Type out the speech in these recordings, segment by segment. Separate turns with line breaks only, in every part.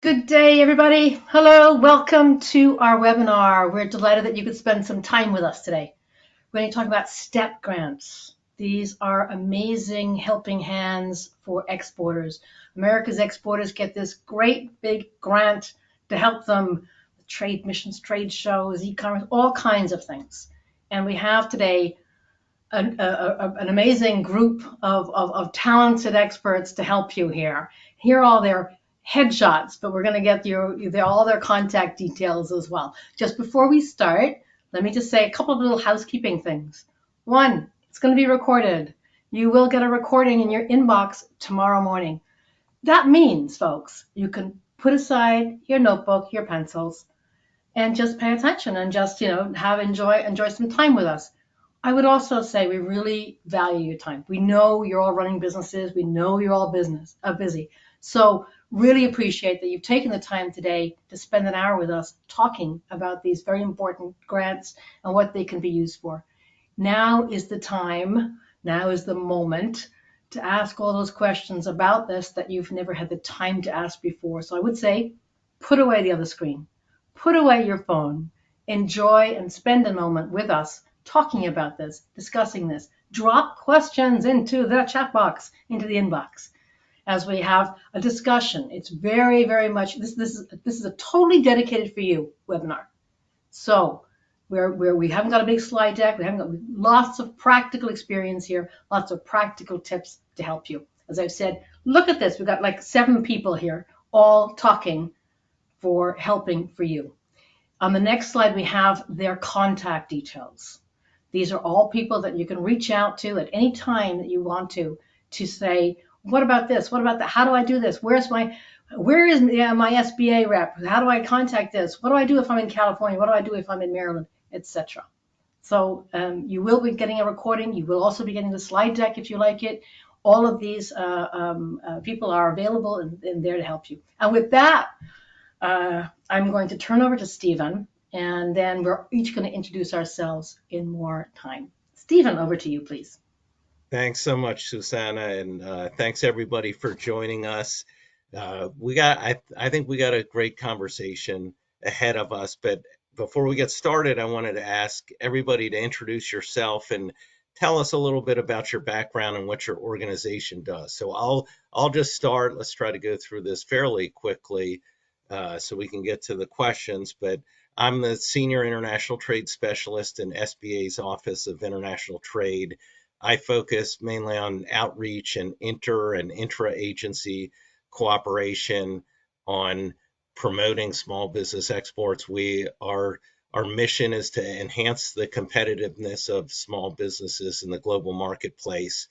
Good day, everybody. Hello, welcome to our webinar. We're delighted that you could spend some time with us today. We're going to talk about STEP grants. These are amazing helping hands for exporters. America's exporters get this great big grant to help them with trade missions, trade shows, e-commerce, all kinds of things. And we have today an amazing group of talented experts to help you here. Here are all their headshots, but we're going to get all their contact details as well. Just before we start, let me just say a couple of little housekeeping things. One, it's going to be recorded. You will get a recording in your inbox tomorrow morning. That means, folks, you can put aside your notebook, your pencils, and just pay attention and just, enjoy some time with us. I would also say we really value your time. We know you're all running businesses. We know you're all busy. So really appreciate that you've taken the time today to spend an hour with us talking about these very important grants and what they can be used for. Now is the time, now is the moment to ask all those questions about this that you've never had the time to ask before. So I would say, put away the other screen, put away your phone, enjoy and spend a moment with us talking about this, discussing this. Drop questions into the chat box, into the inbox as we have a discussion. It's very, very much, this is a totally dedicated for you webinar. So we haven't got a big slide deck. We haven't got lots of practical experience here, lots of practical tips to help you. As I've said, look at this. We've got like 7 people here all talking for helping for you. On the next slide, we have their contact details. These are all people that you can reach out to at any time that you want to say, what about this? What about that? How do I do this? Where is my SBA rep? How do I contact this? What do I do if I'm in California? What do I do if I'm in Maryland, etc. So you will be getting a recording. You will also be getting the slide deck if you like it. All of these people are available and there to help you. And with that, I'm going to turn over to Stephen, and then we're each going to introduce ourselves in more time. Stephen, over to you, please.
Thanks so much, Susanna, and thanks everybody for joining us. I think we got a great conversation ahead of us, but before we get started, I wanted to ask everybody to introduce yourself and tell us a little bit about your background and what your organization does. So I'll just start. Let's try to go through this fairly quickly so we can get to the questions. But I'm the Senior International Trade Specialist in SBA's Office of International Trade. I focus mainly on outreach and inter and intra-agency cooperation on promoting small business exports. Our mission is to enhance the competitiveness of small businesses in the global marketplace.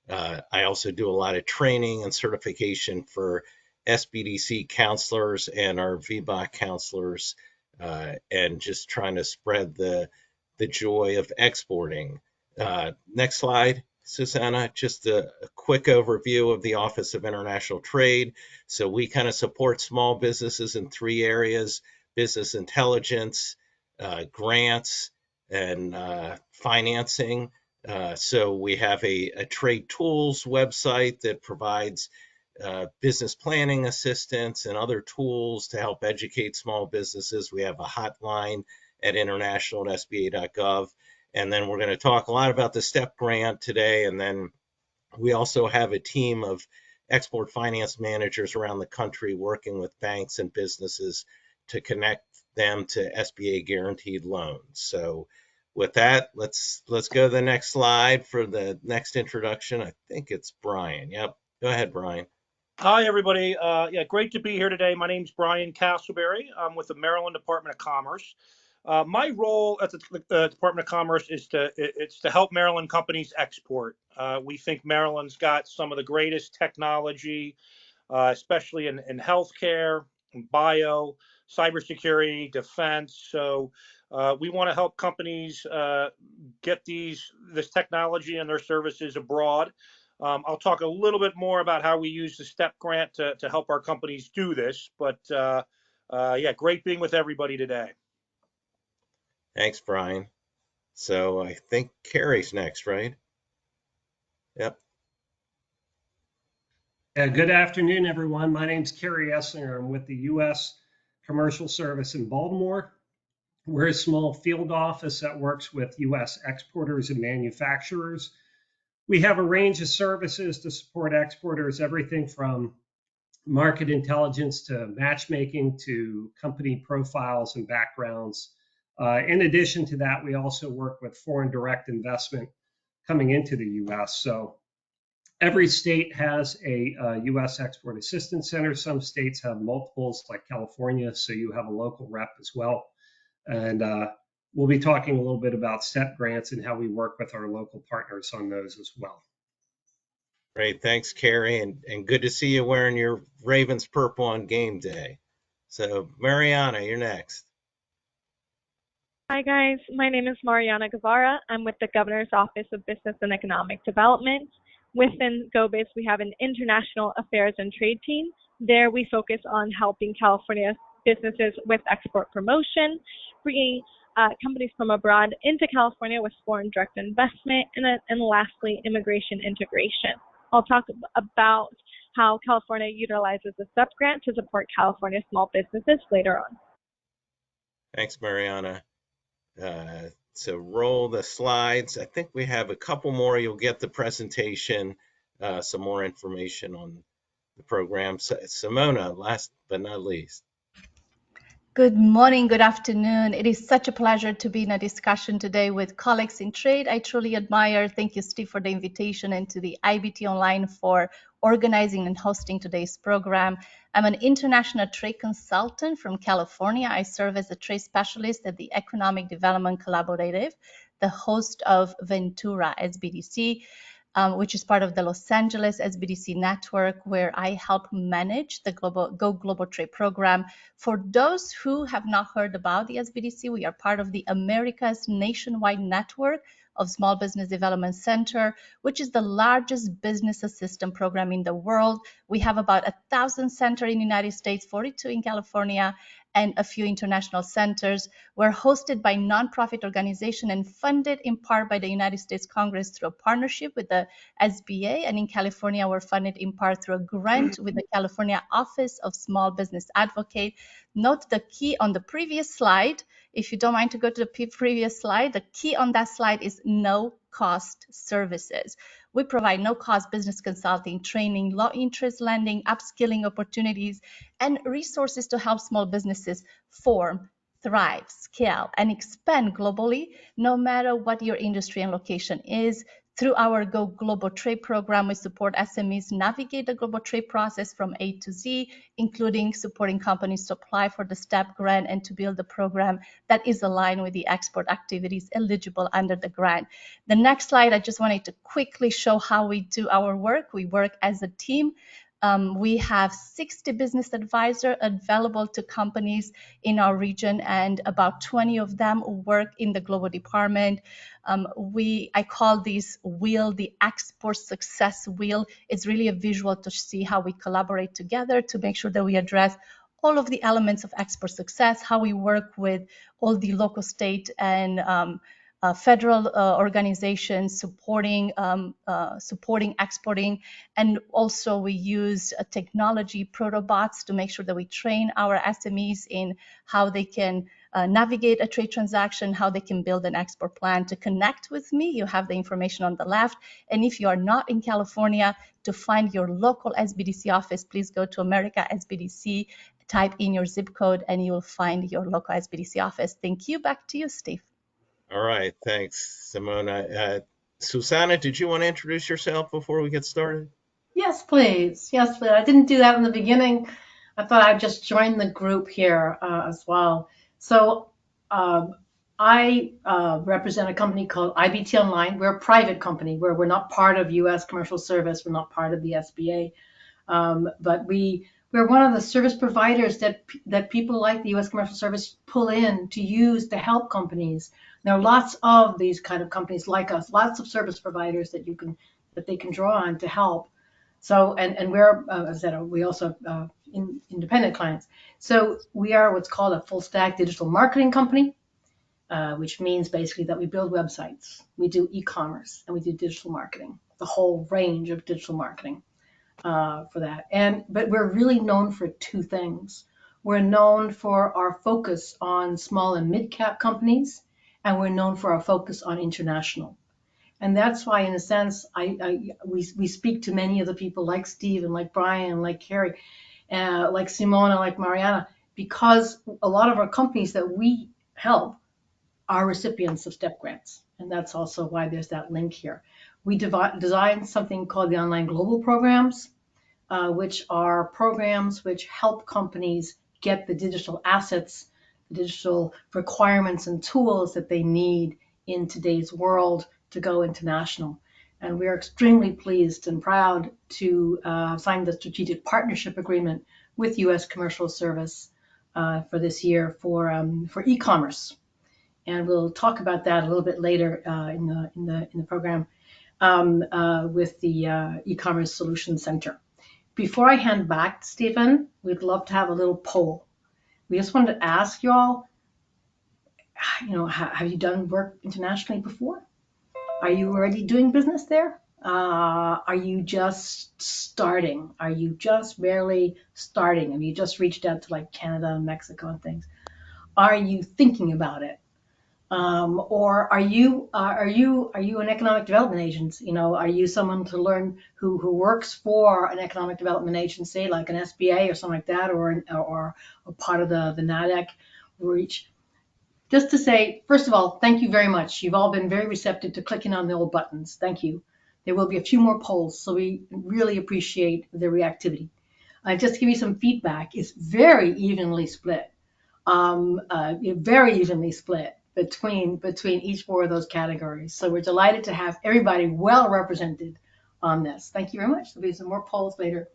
I also do a lot of training and certification for SBDC counselors and our VBOC counselors, and just trying to spread the joy of exporting. Next slide, Susanna, just a quick overview of the Office of International Trade. So we kind of support small businesses in 3 areas: business intelligence, grants, and financing. So we have a trade tools website that provides business planning assistance and other tools to help educate small businesses. We have a hotline at international@sba.gov. And then we're going to talk a lot about the STEP grant today. And then we also have a team of export finance managers around the country working with banks and businesses to connect them to SBA guaranteed loans. So with that, let's go to the next slide for the next introduction. I think it's Brian. Yep. Go ahead, Brian.
Hi, everybody. Great to be here today. My name's Brian Castleberry. I'm with the Maryland Department of Commerce. My role at the Department of Commerce is to help Maryland companies export. We think Maryland's got some of the greatest technology, especially in healthcare, bio, cybersecurity, defense. So we want to help companies get this technology and their services abroad. I'll talk a little bit more about how we use the STEP grant to help our companies do this. But great being with everybody today.
Thanks, Brian. So I think Carrie's next, right? Yep.
Good afternoon, everyone. My name is Kerry Esslinger. I'm with the U.S. Commercial Service in Baltimore. We're a small field office that works with U.S. exporters and manufacturers. We have a range of services to support exporters, everything from market intelligence to matchmaking to company profiles and backgrounds. In addition to that, we also work with foreign direct investment coming into the U.S. So every state has a U.S. Export Assistance Center. Some states have multiples, like California, so you have a local rep as well. And we'll be talking a little bit about STEP grants and how we work with our local partners on those as well.
Great, thanks, Carrie, and good to see you wearing your Ravens purple on game day. So, Mariana, you're next.
Hi guys, my name is Mariana Guevara. I'm with the Governor's Office of Business and Economic Development. Within GoBiz, we have an International Affairs and Trade team. There we focus on helping California businesses with export promotion, bringing companies from abroad into California with foreign direct investment, and lastly, immigration integration. I'll talk about how California utilizes the STEP grant to support California small businesses later on.
Thanks, Mariana. So roll the slides. I think we have a couple more. You'll get the presentation, some more information on the program. So, Simona, last but not least.
Good morning, good afternoon. It is such a pleasure to be in a discussion today with colleagues in trade. I truly admire. Thank you, Steve, for the invitation, and to the IBT Online for organizing and hosting today's program. I'm an international trade consultant from California. I serve as a trade specialist at the Economic Development Collaborative, the host of Ventura SBDC, which is part of the Los Angeles SBDC network, where I help manage the Go Global Trade program. For those who have not heard about the SBDC, we are part of the America's nationwide network of Small Business Development Center, which is the largest business assistance program in the world. We have about 1,000 centers in the United States, 42 in California, and a few international centers. We're hosted by nonprofit organization and funded in part by the United States Congress through a partnership with the SBA. And in California, we're funded in part through a grant with the California Office of Small Business Advocate. Note the key on the previous slide. If you don't mind to go to the previous slide, the key on that slide is no cost services. We provide no-cost business consulting, training, low interest lending, upskilling opportunities, and resources to help small businesses form, thrive, scale, and expand globally, no matter what your industry and location is. Through our Go Global Trade program, we support SMEs navigate the global trade process from A to Z, including supporting companies to apply for the STEP grant and to build a program that is aligned with the export activities eligible under the grant. The next slide, I just wanted to quickly show how we do our work. We work as a team. We have 60 business advisors available to companies in our region, and about 20 of them work in the global department. I call this wheel the export success wheel. It's really a visual to see how we collaborate together to make sure that we address all of the elements of export success, how we work with all the local, state, and federal organizations supporting exporting. And also we use technology protobots to make sure that we train our SMEs in how they can navigate a trade transaction, how they can build an export plan. To connect with me, you have the information on the left. And if you are not in California, to find your local SBDC office, please go to America SBDC, type in your zip code, and you will find your local SBDC office. Thank you. Back to you, Steve.
All right, thanks, Simona. Susanna, did you want to introduce yourself before we get started?
Yes, please. Yes, please. I didn't do that in the beginning. I thought I'd just join the group here as well. So I represent a company called IBT Online. We're a private company where we're not part of U.S. Commercial Service. We're not part of the SBA. But we're one of the service providers that people like the U.S. Commercial Service pull in to use to help companies. There are lots of these kind of companies like us, lots of service providers that they can draw on to help. So and we're as I said, we also independent clients. So we are what's called a full stack digital marketing company, which means basically that we build websites, we do e-commerce, and we do digital marketing, the whole range of digital marketing. for that. But we're really known for two things. We're known for our focus on small and mid-cap companies, and we're known for our focus on international. And that's why, in a sense, we speak to many of the people like Steve and like Brian, like Carrie, like Simona, like Mariana, because a lot of our companies that we help are recipients of STEP grants. And that's also why there's that link here. We designed something called the Online Global Programs, which are programs which help companies get the digital assets, the digital requirements and tools that they need in today's world to go international. And we are extremely pleased and proud to sign the strategic partnership agreement with U.S. Commercial Service for this year for e-commerce. And we'll talk about that a little bit later in the program with the e-commerce solution center. Before I hand back to Stephen, we'd love to have a little poll. We just wanted to ask y'all, have you done work internationally before? Are you already doing business there? Are you just starting? Are you just barely starting? Have you just reached out to like Canada and Mexico and things? Are you thinking about it? Or are you an economic development agency? Are you someone to learn who works for an economic development agency like an SBA or something like that, or a part of the NADEC reach? Just to say, first of all, thank you very much. You've all been very receptive to clicking on the old buttons. Thank you. There will be a few more polls, so we really appreciate the reactivity. Just to give you some feedback, it's very evenly split. Very evenly split between each four of those categories. So we're delighted to have everybody well represented on this. Thank you very much. There'll be some more polls later.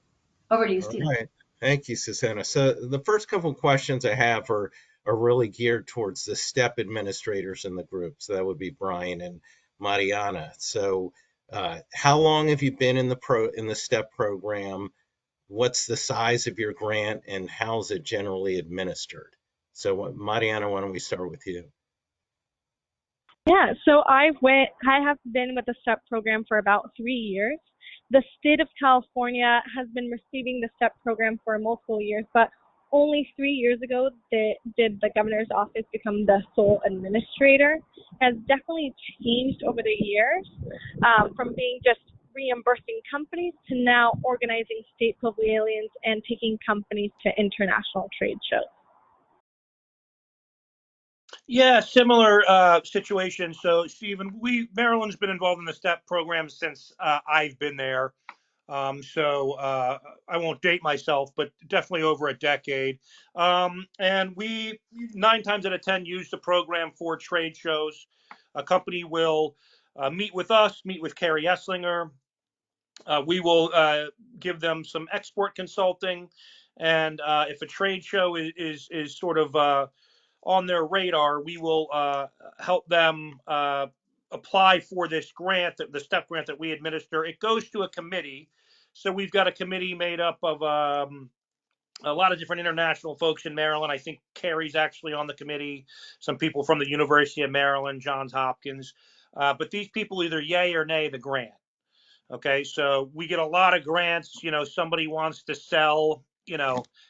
Over to you, Stephen.
All right. Thank you, Susanna. So the first couple of questions I have are really geared towards the STEP administrators in the group. So that would be Brian and Mariana. So how long have you been in the STEP program? What's the size of your grant, and how's it generally administered? So Mariana, why don't we start with you?
Yeah, so I have been with the STEP program for about 3 years. The state of California has been receiving the STEP program for multiple years, but only 3 years ago did the governor's office become the sole administrator. It has definitely changed over the years, from being just reimbursing companies to now organizing state pavilions and taking companies to international trade shows.
Yeah, similar situation. So, Stephen, Maryland's been involved in the STEP program since I've been there. So I won't date myself, but definitely over a decade. And we 9 times out of 10 use the program for trade shows. A company will meet with us, meet with Carrie Esslinger. We will give them some export consulting, and if a trade show is sort of on their radar, we will help them apply for this grant, the STEP grant that we administer. It goes to a committee. So we've got a committee made up of a lot of different international folks in Maryland. I think Carrie's actually on the committee, some people from the University of Maryland, Johns Hopkins. But these people either yay or nay the grant. Okay, so we get a lot of grants. Somebody wants to sell,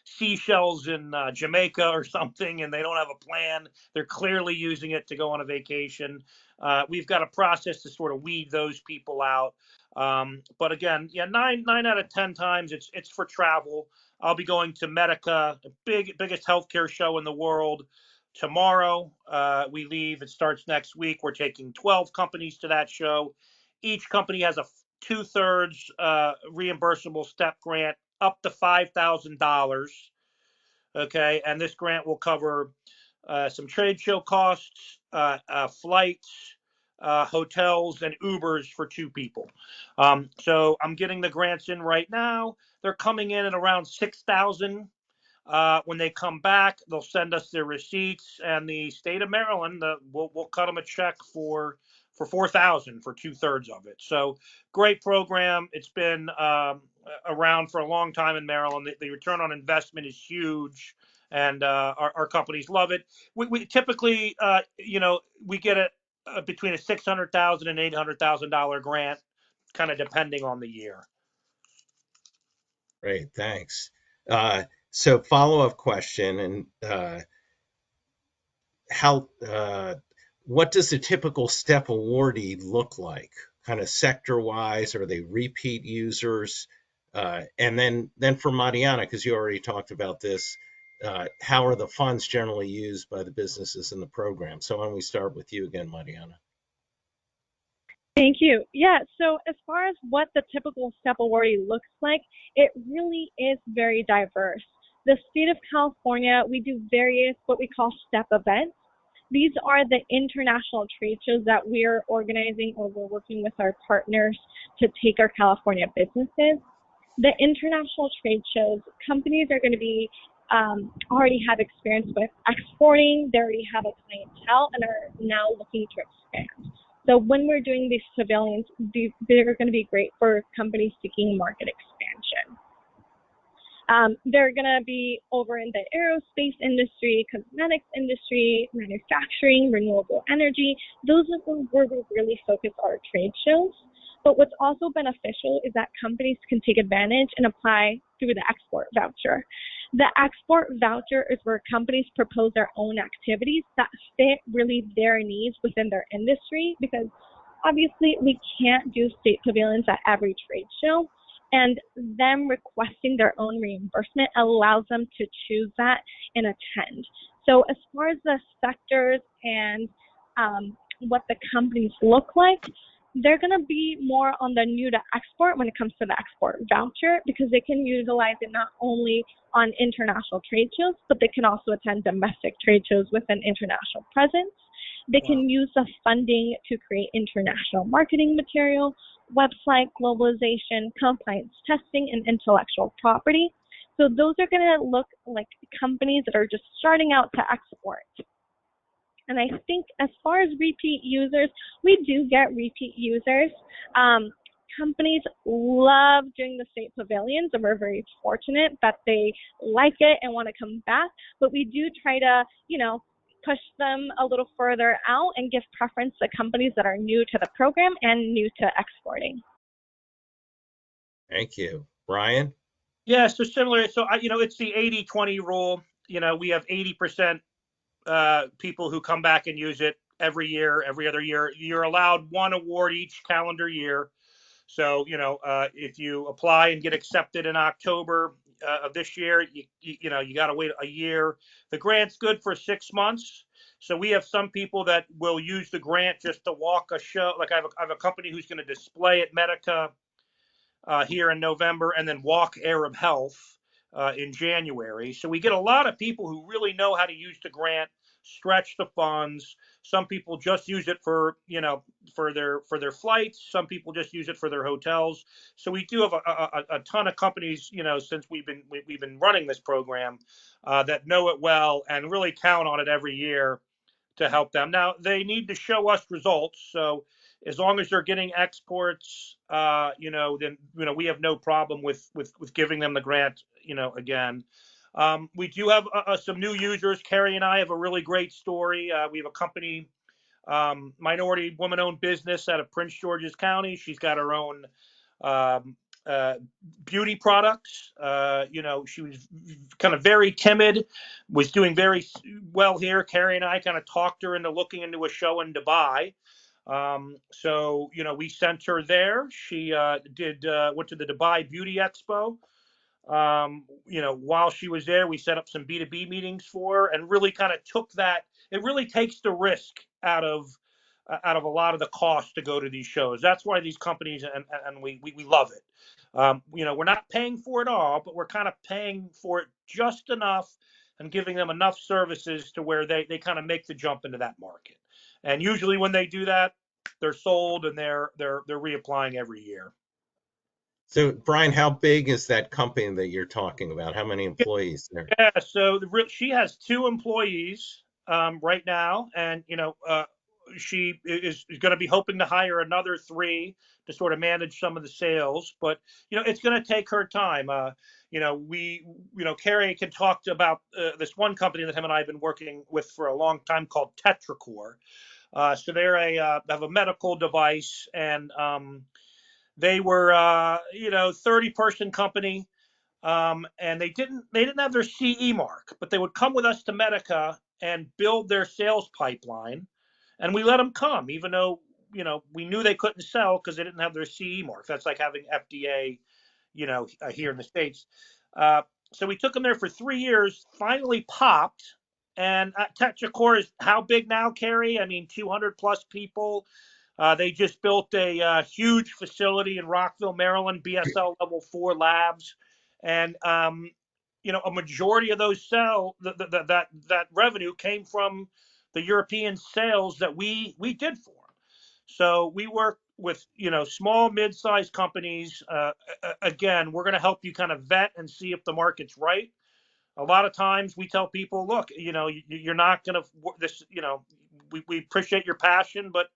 seashells in Jamaica or something, and they don't have a plan. They're clearly using it to go on a vacation. We've got a process to sort of weed those people out. But again, yeah, 9 out of 10 times it's for travel. I'll be going to Medica, the biggest healthcare show in the world. Tomorrow we leave. It starts next week. We're taking 12 companies to that show. Each company has a 2/3 reimbursable STEP grant up to $5,000. Okay, and this grant will cover some trade show costs, flights, hotels, and Ubers for 2 people. So I'm getting the grants in right now. They're coming in at around $6,000. When they come back, they'll send us their receipts, and the state of Maryland we'll cut them a check for $4,000 for 2/3 of it. So great program. It's been around for a long time in Maryland. The return on investment is huge, and our companies love it. We typically, we get between a $600,000 and $800,000 grant, kind of depending on the year.
Great, thanks. So follow-up question, and how what does a typical STEP awardee look like? Kind of sector-wise, are they repeat users? And then for Mariana, because you already talked about this, how are the funds generally used by the businesses in the program? So why don't we start with you again, Mariana?
Thank you. Yeah, so as far as what the typical STEP awardee looks like, it really is very diverse. The state of California, we do various what we call STEP events. These are the international trade shows that we're organizing or we're working with our partners to take our California businesses. The international trade shows, companies are going to be already have experience with exporting, they already have a clientele and are now looking to expand. So when we're doing these pavilions, they're going to be great for companies seeking market expansion. They're going to be over in the aerospace industry, cosmetics industry, manufacturing, renewable energy. Those are where we really focus our trade shows. But what's also beneficial is that companies can take advantage and apply through the export voucher. The export voucher is where companies propose their own activities that fit really their needs within their industry, because obviously we can't do state pavilions at every trade show, and them requesting their own reimbursement allows them to choose that and attend. So as far as the sectors and what the companies look like, they're going to be more on the new to export when it comes to the export voucher, because they can utilize it not only on international trade shows, but they can also attend domestic trade shows with an international presence. They can use the funding to create international marketing material, website globalization, compliance testing, and intellectual property. So those are going to look like companies that are just starting out to export. And I think as far as repeat users, we do get repeat users. Companies love doing the state pavilions, and we're very fortunate that they like it and want to come back. But we do try to, push them a little further out and give preference to companies that are new to the program and new to exporting.
Thank you. Brian?
Yeah, so similar. So, it's the 80-20 rule. We have 80% people who come back and use it every year, every other year. You're allowed one award each calendar year. So, if you apply and get accepted in October of this year, you got to wait a year. The grant's good for 6 months. So we have some people that will use the grant just to walk a show. Like I have a company who's going to display at Medica here in November, and then walk Arab Health in January. So we get a lot of people who really know how to use the grant, stretch the funds. Some people just use it for for their flights. Some people just use it for their hotels. So we do have a ton of companies, since we've been running this program, that know it well and really count on it every year to help them. Now they need to show us results. So as long as they're getting exports, then we have no problem with giving them the grant. Again, we do have some new users. Carrie and I have a really great story. We have a company, minority woman-owned business out of Prince George's County. She's got her own beauty products. She was kind of very timid, was doing very well here. Carrie and I kind of talked her into looking into a show in Dubai. So we sent her there. She went to the Dubai Beauty Expo. While she was there, we set up some B2B meetings for her, and really kind of took that. It really takes the risk out of a lot of the cost to go to these shows. That's why these companies and we love it. We're not paying for it all, but we're kind of paying for it just enough and giving them enough services to where they kind of make the jump into that market. And usually when they do that, they're sold and they're reapplying every year.
So, Brian, how big is that company that you're talking about? How many employees there?
Yeah, so she has 2 employees right now, and she is going to be hoping to hire another 3 to sort of manage some of the sales, but it's going to take her time. Carrie can talk about this one company that him and I have been working with for a long time called Tetracore. So they're have a medical device, and they were 30-person company. and they didn't have their CE mark, but they would come with us to Medica and build their sales pipeline, and we let them come, even though we knew they couldn't sell because they didn't have their CE mark. That's like having FDA, here in the States. So we took them there for 3 years. Finally popped, and Tetracor is how big now, Carrie? I mean, 200 plus people. They just built a huge facility in Rockville, Maryland, BSL Level 4 labs, and a majority of those that revenue came from the European sales that we did for them. So we work with small, mid-sized companies. Again, we're going to help you kind of vet and see if the market's right. A lot of times we tell people, look, you're not going to this. We appreciate your passion, but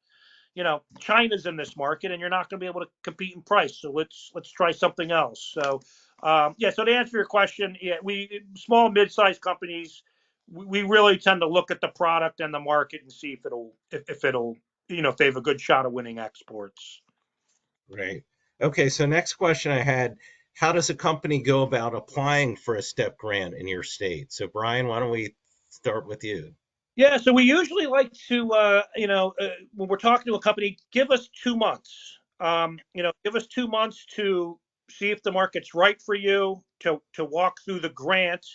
China's in this market and you're not going to be able to compete in price. So let's try something else. So, so to answer your question, we small, mid-sized companies, we really tend to look at the product and the market and see if they have a good shot of winning exports.
Right. Okay. So next question I had, how does a company go about applying for a STEP grant in your state? So Brian, why don't we start with you?
Yeah, so we usually like to, when we're talking to a company, give us 2 months. Give us 2 months to see if the market's right for you, to walk through the grant.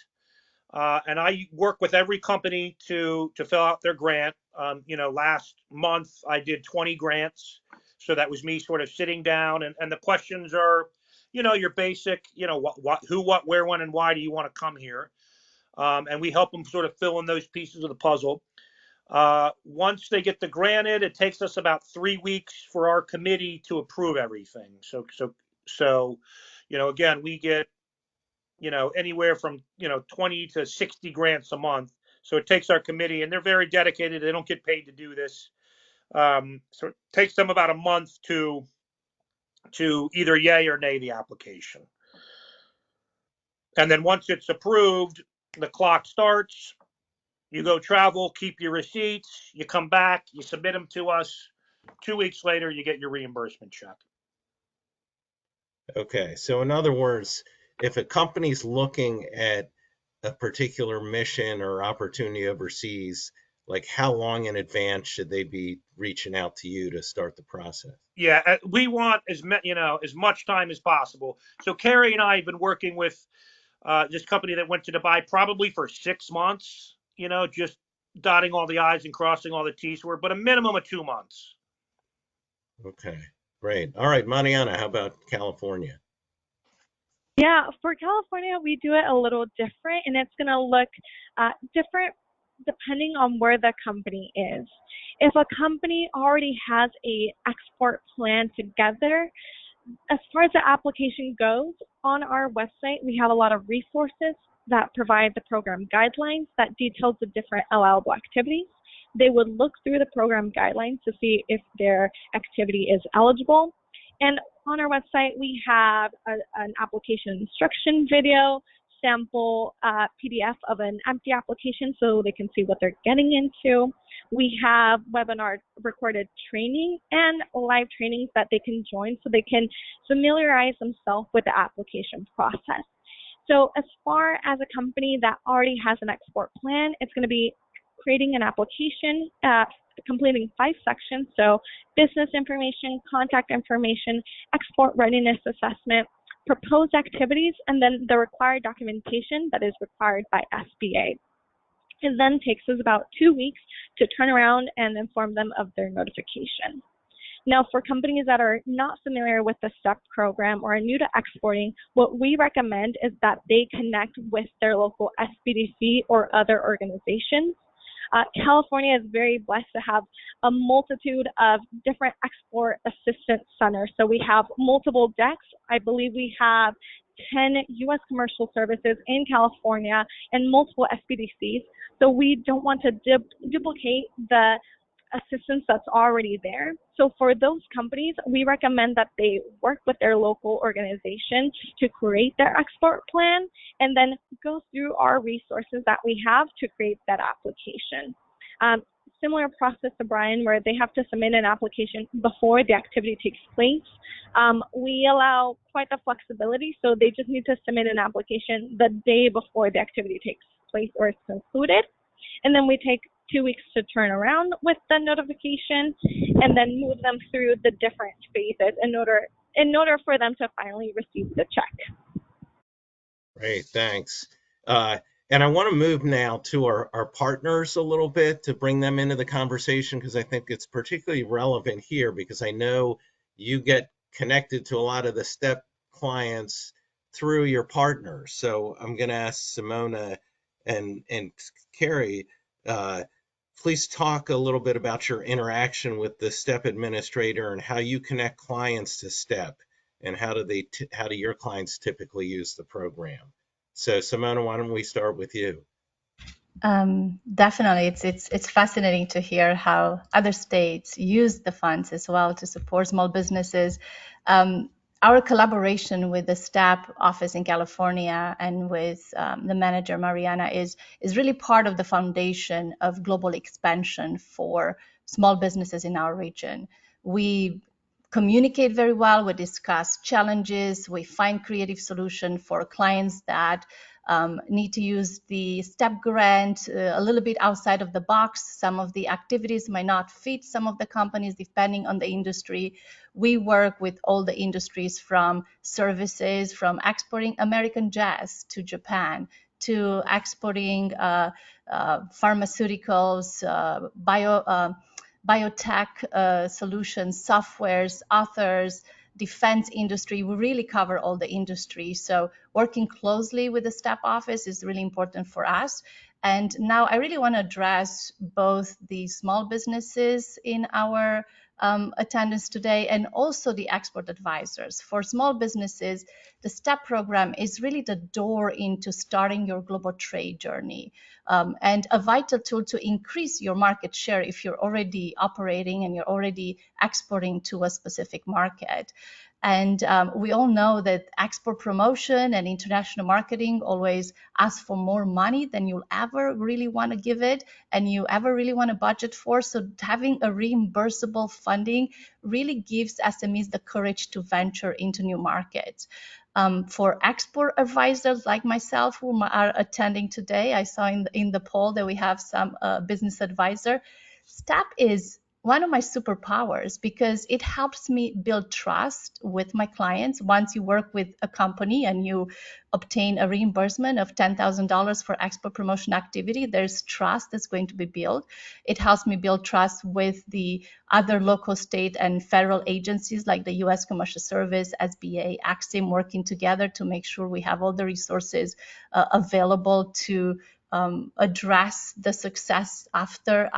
And I work with every company to fill out their grant. Last month I did 20 grants. So that was me sort of sitting down, and the questions are, your basic, what, who, what, where, when, and why do you want to come here? And we help them sort of fill in those pieces of the puzzle. Once they get the granted, it takes us about 3 weeks for our committee to approve everything. So, again, we get, anywhere from, 20 to 60 grants a month. So it takes our committee, and they're very dedicated. They don't get paid to do this. So it takes them about a month to either yay or nay the application. And then once it's approved, the clock starts. You go travel, keep your receipts, you come back, you submit them to us. 2 weeks later, you get your reimbursement check.
Okay. So in other words, if a company's looking at a particular mission or opportunity overseas, like how long in advance should they be reaching out to you to start the process?
Yeah, we want as much time as possible. So Carrie and I have been working with this company that went to Dubai probably for 6 months, just dotting all the I's and crossing all the T's, but a minimum of 2 months.
Okay, great. All right, Mariana, how about California?
Yeah, for California, we do it a little different, and it's going to look different depending on where the company is. If a company already has a export plan together, as far as the application goes, on our website, we have a lot of resources that provide the program guidelines that details the different allowable activities. They would look through the program guidelines to see if their activity is eligible. And on our website, we have an application instruction video, sample PDF of an empty application so they can see what they're getting into. We have webinar recorded training and live trainings that they can join so they can familiarize themselves with the application process. So as far as a company that already has an export plan, it's going to be creating an application, completing 5 sections. So business information, contact information, export readiness assessment, proposed activities, and then the required documentation that is required by SBA. It then takes us about 2 weeks to turn around and inform them of their notification. Now, for companies that are not familiar with the STEP program or are new to exporting, what we recommend is that they connect with their local SBDC or other organizations. California is very blessed to have a multitude of different export assistance centers. So we have multiple desks. I believe we have 10 U.S. commercial services in California and multiple SBDCs. So we don't want to duplicate the assistance that's already there. So for those companies, we recommend that they work with their local organization to create their export plan and then go through our resources that we have to create that application. similar process to Brian, where they have to submit an application before the activity takes place. We allow quite the flexibility, so they just need to submit an application the day before the activity takes place or is concluded. And then we take 2 weeks to turn around with the notification and then move them through the different phases in order for them to finally receive the check.
Great, thanks. And I want to move now to our partners a little bit to bring them into the conversation, because I think it's particularly relevant here, because I know you get connected to a lot of the STEP clients through your partners. So I'm going to ask Simona and Carrie, please talk a little bit about your interaction with the STEP administrator and how you connect clients to STEP, and how do your clients typically use the program? So Simona, why don't we start with you?
Definitely, it's fascinating to hear how other states use the funds as well to support small businesses. Our collaboration with the STEP office in California and with the manager Mariana is really part of the foundation of global expansion for small businesses in our region. We communicate very well. We discuss challenges. We find creative solutions for clients that need to use the STEP grant a little bit outside of the box. Some of the activities might not fit some of the companies depending on the industry. We work with all the industries, from services, from exporting American jazz to Japan, to exporting pharmaceuticals, biotech solutions, softwares, authors, defense industry. We really cover all the industry. So working closely with the STEP office is really important for us. And now I really want to address both the small businesses in our attendance today and also the export advisors. For small businesses, the STEP program is really the door into starting your global trade journey, and a vital tool to increase your market share if you're already operating and you're already exporting to a specific market. And we all know that export promotion and international marketing always ask for more money than you'll ever really want to give it and you ever really want to budget for. So having a reimbursable funding really gives SMEs the courage to venture into new markets. For export advisors like myself who are attending today, I saw in the poll that we have some business advisor. STEP is one of my superpowers because it helps me build trust with my clients. Once you work with a company and you obtain a reimbursement of $10,000 for export promotion activity, there's trust that's going to be built. It helps me build trust with the other local, state, and federal agencies like the U.S. Commercial Service, SBA, AXIM, working together to make sure we have all the resources available to address the success after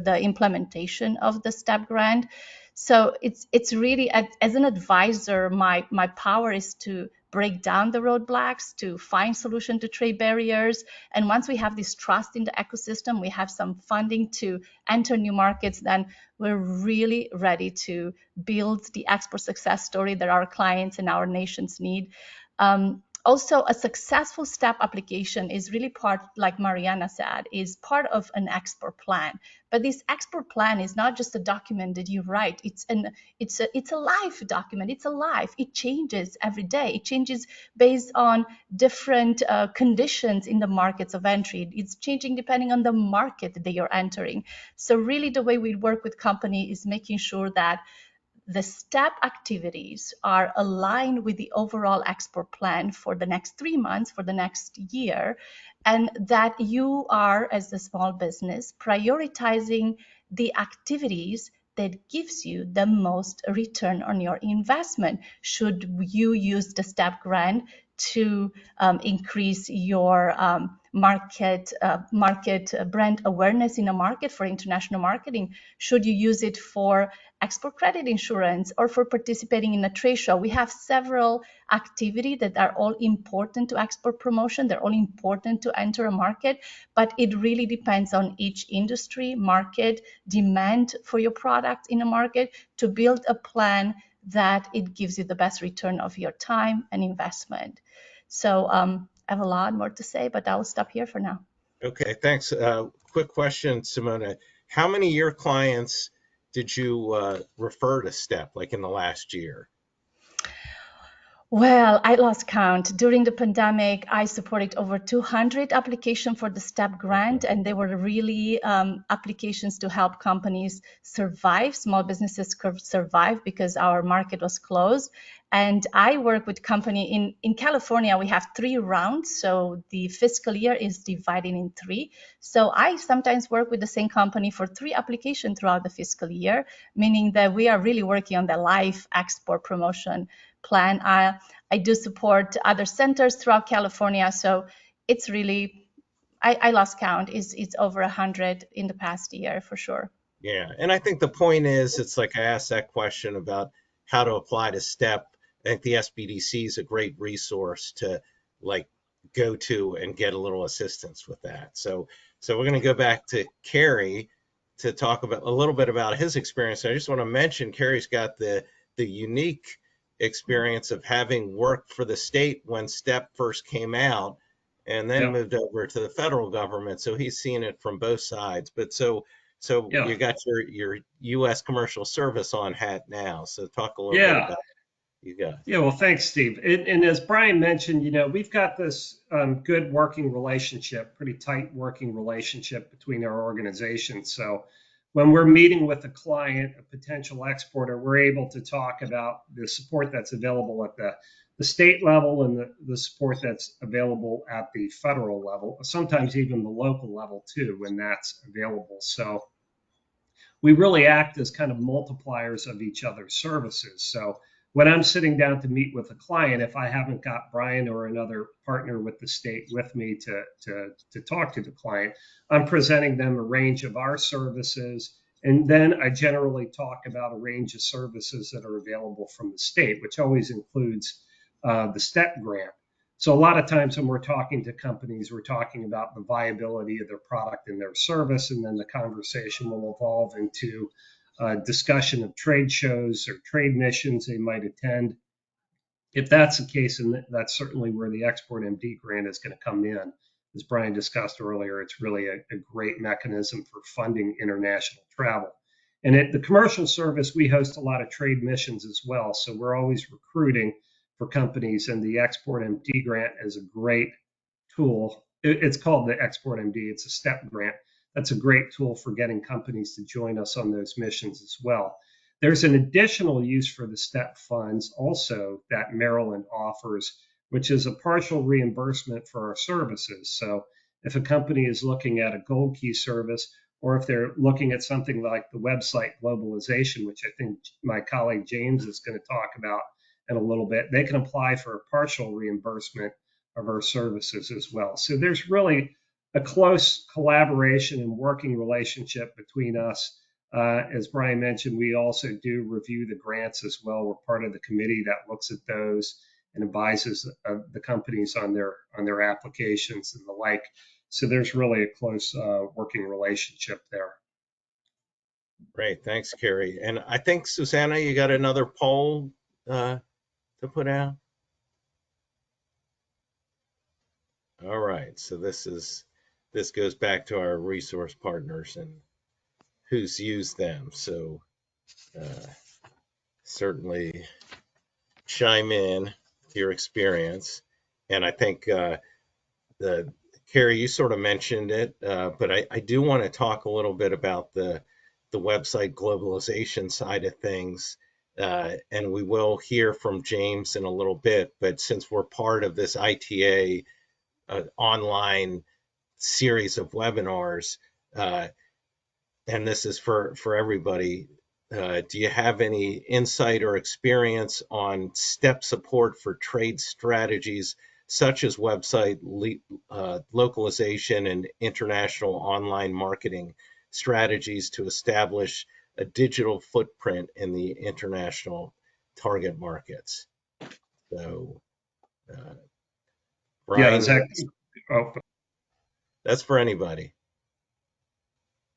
the implementation of the STEP grant. So it's really, as an advisor, my power is to break down the roadblocks, to find solution to trade barriers. And once we have this trust in the ecosystem, we have some funding to enter new markets, then we're really ready to build the export success story that our clients and our nations need. Also, a successful STEP application is really part, like Mariana said, is part of an export plan. But this export plan is not just a document that you write. It's a live document. It's alive. It changes every day. It changes based on different conditions in the markets of entry. It's changing depending on the market that you're entering. So really, the way we work with company is making sure that the STEP activities are aligned with the overall export plan for the next 3 months, for the next year, and that you are, as a small business, prioritizing the activities that gives you the most return on your investment. Should you use the STEP grant to increase your market brand awareness in a market for international marketing? Should you use it for export credit insurance or for participating in a trade show? We have several activities that are all important to export promotion. They're all important to enter a market, but it really depends on each industry, market, demand for your product in a market to build a plan that it gives you the best return of your time and investment. So I have a lot more to say, but I will stop here for now.
Okay, thanks. Quick question, Simona. how many of your clients did you refer to STEP, like in the last year?
Well, I lost count. During the pandemic, I supported over 200 applications for the STEP grant, and they were really applications to help companies survive, small businesses survive because our market was closed. And I work with company in California. We have 3 rounds, so the fiscal year is divided in 3. So I sometimes work with the same company for 3 applications throughout the fiscal year, meaning that we are really working on the live export promotion plan. I do support other centers throughout California, so it's really, I lost count. It's over 100 in the past year for sure.
Yeah, and I think the point is, it's like I asked that question about how to apply to STEP. I think the SBDC is a great resource to like go to and get a little assistance with that. So we're going to go back to Kerry to talk about a little bit about his experience. I just want to mention Kerry's got the unique experience of having worked for the state when STEP first came out and then
Yep.
moved over to the federal government. So he's seen it from both sides. But so
Yeah.
you got your U.S. commercial service on hat now. So talk a little bit
Yeah.
about you guys.
Yeah, well, thanks, Steve. And as Brian mentioned, we've got this good working relationship, pretty tight working relationship between our organizations. So when we're meeting with a client, a potential exporter, we're able to talk about the support that's available at the state level and the support that's available at the federal level, sometimes even the local level too, when that's available. So we really act as kind of multipliers of each other's services. So when I'm sitting down to meet with a client, if I haven't got Brian or another partner with the state with me to talk to the client, I'm presenting them a range of our services. And then I generally talk about a range of services that are available from the state, which always includes the STEP grant. So a lot of times when we're talking to companies, we're talking about the viability of their product and their service, and then the conversation will evolve into a discussion of trade shows or trade missions they might attend. If that's the case, and that's certainly where the Export MD grant is going to come in. As Brian discussed earlier, it's really a great mechanism for funding international travel. And at the commercial service, we host a lot of trade missions as well. So we're always recruiting for companies, and the Export MD grant is a great tool. It's called the Export MD. It's a STEP grant. That's a great tool for getting companies to join us on those missions as well. There's an additional use for the STEP funds also that Maryland offers, which is a partial reimbursement for our services. So if a company is looking at a Gold Key service, or if they're looking at something like the website globalization, which I think my colleague James is going to talk about in a little bit, they can apply for a partial reimbursement of our services as well. So there's really a close collaboration and working relationship between us. As Brian mentioned, we also do review the grants as well. We're part of the committee that looks at those and advises the companies on their applications and the like. So there's really a close working relationship there.
Great, thanks, Kerry. And I think Susanna, you got another poll to put out. All right, so this goes back to our resource partners and who's used them. So certainly chime in with your experience. And I think Kerry, you sort of mentioned it, but I do want to talk a little bit about the website globalization side of things. And we will hear from James in a little bit, but since we're part of this ITA online series of webinars, and this is for everybody, do you have any insight or experience on STEP support for trade strategies such as website localization and international online marketing strategies to establish a digital footprint in the international target markets? So, Brian, that's for anybody.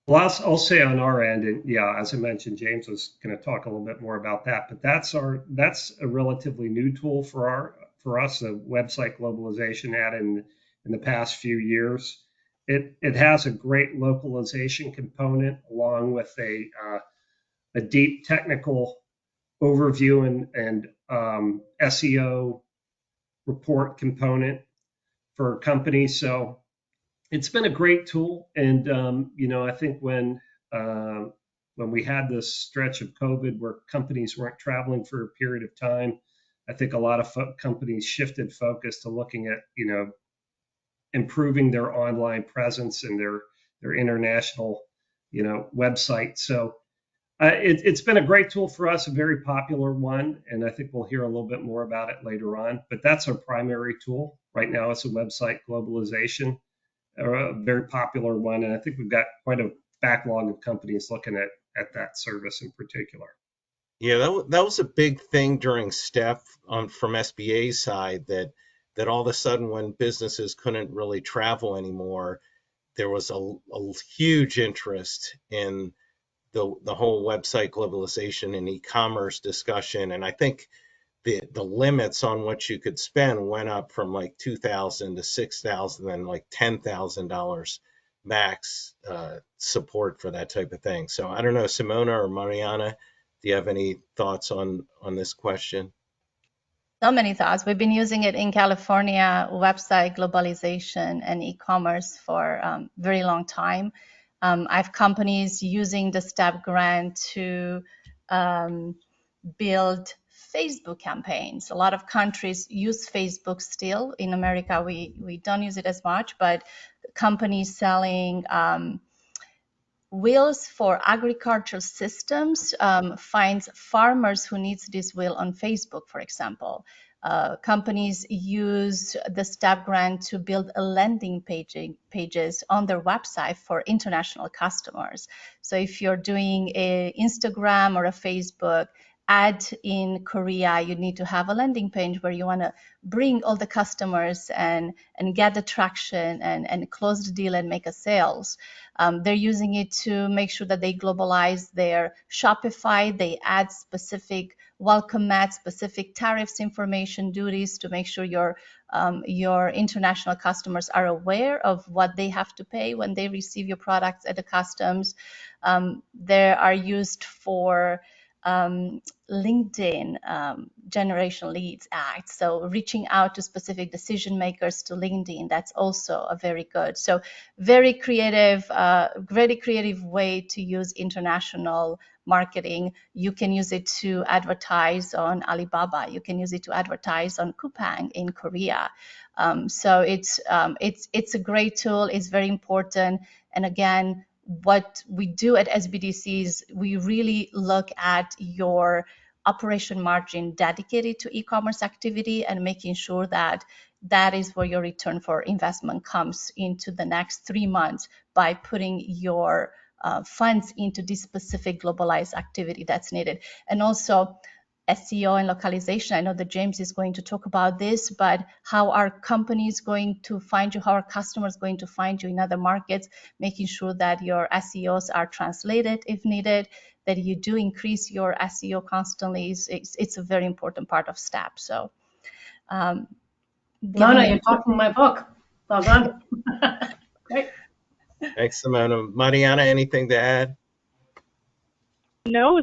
Well, I'll say on our end, and yeah, as I mentioned, James was going to talk a little bit more about that. But that's a relatively new tool for us, a website globalization added in the past few years. It has a great localization component along with a deep technical overview and SEO report component for companies. So it's been a great tool. And I think when we had this stretch of COVID where companies weren't traveling for a period of time, I think a lot of companies shifted focus to looking at improving their online presence and their international website. So it's been a great tool for us, a very popular one, and I think we'll hear a little bit more about it later on. But that's our primary tool right now. It's a website globalization, a very popular one, and I think we've got quite a backlog of companies looking at that service in particular.
Yeah, that was a big thing during STEP from SBA's side that all of a sudden when businesses couldn't really travel anymore, there was a huge interest in the whole website globalization and e-commerce discussion. And I think the limits on what you could spend went up from like $2,000 to $6,000 and like $10,000 max support for that type of thing. So I don't know, Simona or Mariana, do you have any thoughts on this question?
So many thoughts. We've been using it in California, website globalization and e-commerce for a very long time. I have companies using the STEP grant to build Facebook campaigns. A lot of countries use Facebook still. In America, we don't use it as much, but companies selling wheels for agricultural systems finds farmers who needs this wheel on Facebook, for example. Companies use the STEP grant to build a landing pages on their website for international customers. So if you're doing an Instagram or a Facebook ad in Korea, you need to have a landing page where you want to bring all the customers and get the traction and close the deal and make a sales. They're using it to make sure that they globalize their Shopify. They add specific welcome mat, specific tariffs information, duties to make sure your international customers are aware of what they have to pay when they receive your products at the customs. They are used for LinkedIn Generation Leads Act. So reaching out to specific decision makers to LinkedIn, that's also a very good. So very creative way to use international marketing. You can use it to advertise on Alibaba. You can use it to advertise on Coupang in Korea. So it's a great tool. It's very important. And again, what we do at SBDC is we really look at your operation margin dedicated to e-commerce activity and making sure that that is where your return for investment comes into the next 3 months by putting your funds into this specific globalized activity that's needed. And also SEO and localization. I know that James is going to talk about this, but how are companies going to find you? How are customers going to find you in other markets? Making sure that your SEOs are translated if needed, that you do increase your SEO constantly. It's a very important part of STEP. So,
Nana, you're talking my book. Well done. Great.
Thanks, Simona. Mariana, anything to add?
No,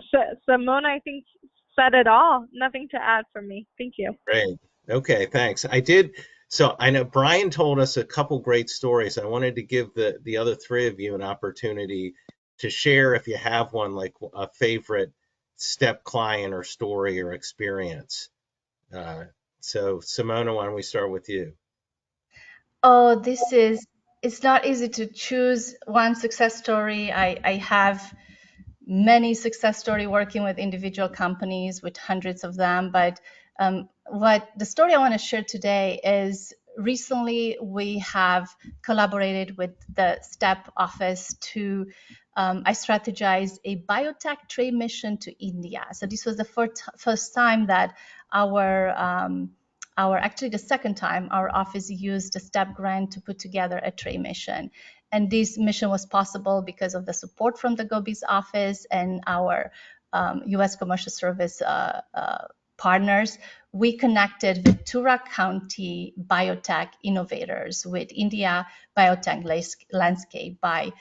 Simona, I think, said it all. Nothing to add from me. Thank you.
Great. Okay, thanks. So I know Brian told us a couple great stories. I wanted to give the other three of you an opportunity to share, if you have one, like a favorite STEP client or story or experience. So Simona, why don't we start with you?
Oh, it's not easy to choose one success story. I have many success story working with individual companies with hundreds of them. But what the story I want to share today is recently we have collaborated with the STEP office to I strategized a biotech trade mission to India. So this was the first time that actually the second time our office used the STEP grant to put together a trade mission. And this mission was possible because of the support from the GOBI's office and our U.S. Commercial Service partners. We connected with Tura County biotech innovators with India biotech landscape by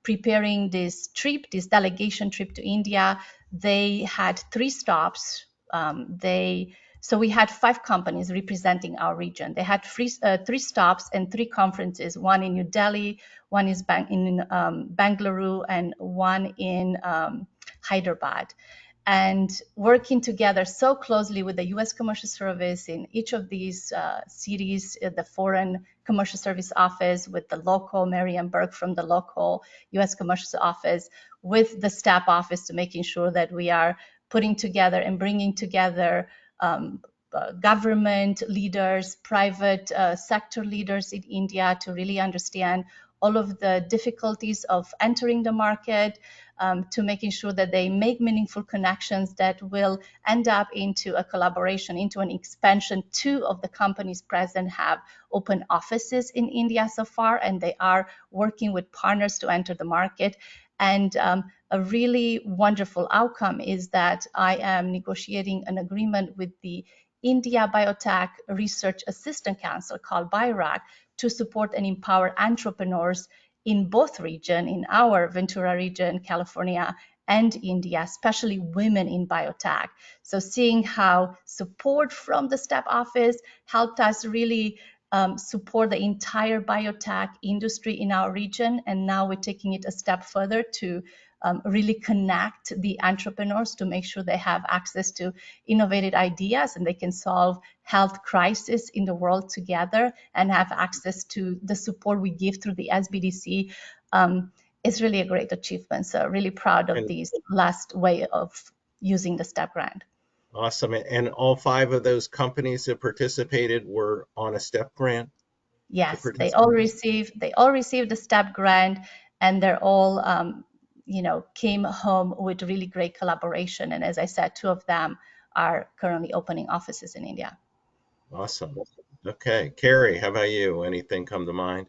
preparing this delegation trip to India. They had 3 stops. So we had 5 companies representing our region. They had 3 stops and 3 conferences, one in New Delhi, one is in Bangalore, and one in Hyderabad. And working together so closely with the U.S. Commercial Service in each of these cities, the Foreign Commercial Service Office with the local, Marian Burke from the local U.S. Commercial Office, with the STEP office, to making sure that we are putting together and bringing together government leaders, private sector leaders in India to really understand all of the difficulties of entering the market, to making sure that they make meaningful connections that will end up into a collaboration, into an expansion. 2 of the companies present have open offices in India so far, and they are working with partners to enter the market. And a really wonderful outcome is that I am negotiating an agreement with the India Biotech Research Assistance Council, called BIRAC, to support and empower entrepreneurs in both regions, in our Ventura region, California, and India, especially women in biotech. So seeing how support from the STEP office helped us really support the entire biotech industry in our region. And now we're taking it a step further to really connect the entrepreneurs to make sure they have access to innovative ideas and they can solve health crisis in the world together and have access to the support we give through the SBDC. It's really a great achievement. So really proud of this last way of using the STEP grant.
Awesome. And all 5 of those companies that participated were on a STEP grant?
Yes, they all received the STEP grant, and they're all came home with really great collaboration. And as I said, 2 of them are currently opening offices in India.
Awesome. Okay, Carrie, how about you? Anything come to mind?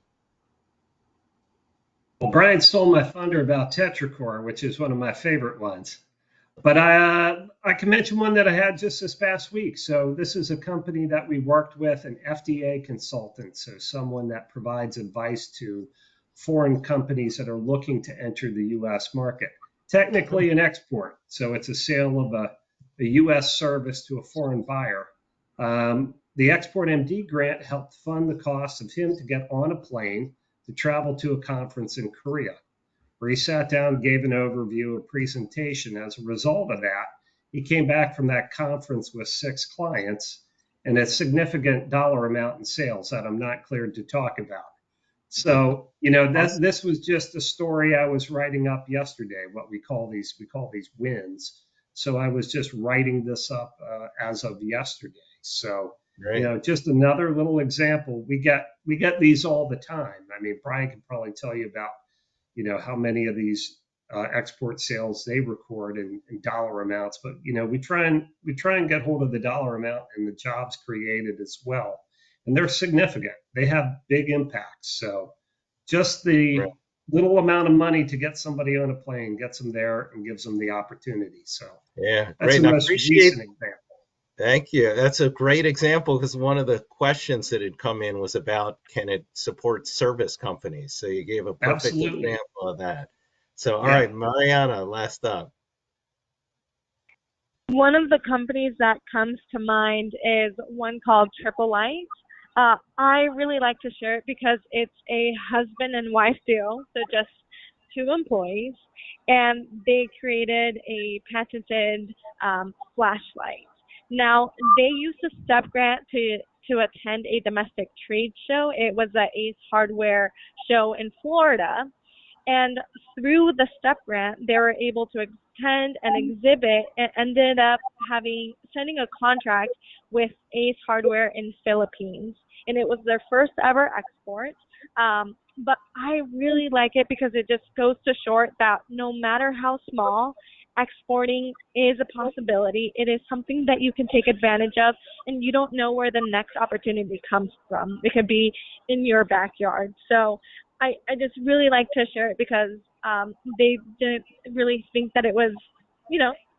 Well, Brian stole my thunder about Tetracore, which is one of my favorite ones. But I can mention one that I had just this past week. So this is a company that we worked with, an FDA consultant, so someone that provides advice to foreign companies that are looking to enter the U.S. market. Technically an export, so it's a sale of a U.S. service to a foreign buyer. The Export MD grant helped fund the cost of him to get on a plane to travel to a conference in Korea, where he sat down, gave an overview, a presentation. As a result of that, he came back from that conference with 6 clients and a significant dollar amount in sales that I'm not cleared to talk about. So, this was just a story I was writing up yesterday, what we call these wins. So I was just writing this up as of yesterday. So, just another little example. We get these all the time. I mean, Brian can probably tell you about how many of these export sales they record in dollar amounts, but we try and get hold of the dollar amount and the jobs created as well, and they're significant. They have big impacts. So just the little amount of money to get somebody on a plane gets them there and gives them the opportunity. So
yeah,
that's
great.
the most recent example.
Thank you. That's a great example, because one of the questions that had come in was about, can it support service companies? So you gave a perfect example of that. So, all right, Mariana, last up.
One of the companies that comes to mind is one called Triple Light. I really like to share it because it's a husband and wife duo, so just 2 employees, and they created a patented flashlight. Now, they used a STEP grant to attend a domestic trade show. It was the Ace Hardware show in Florida. And through the STEP grant, they were able to attend and exhibit, and ended up signing a contract with Ace Hardware in Philippines. And it was their first ever export. But I really like it because it just goes to show that no matter how small, exporting is a possibility. It is something that you can take advantage of, and you don't know where the next opportunity comes from. It could be in your backyard. So I just really like to share it because they didn't really think that it was,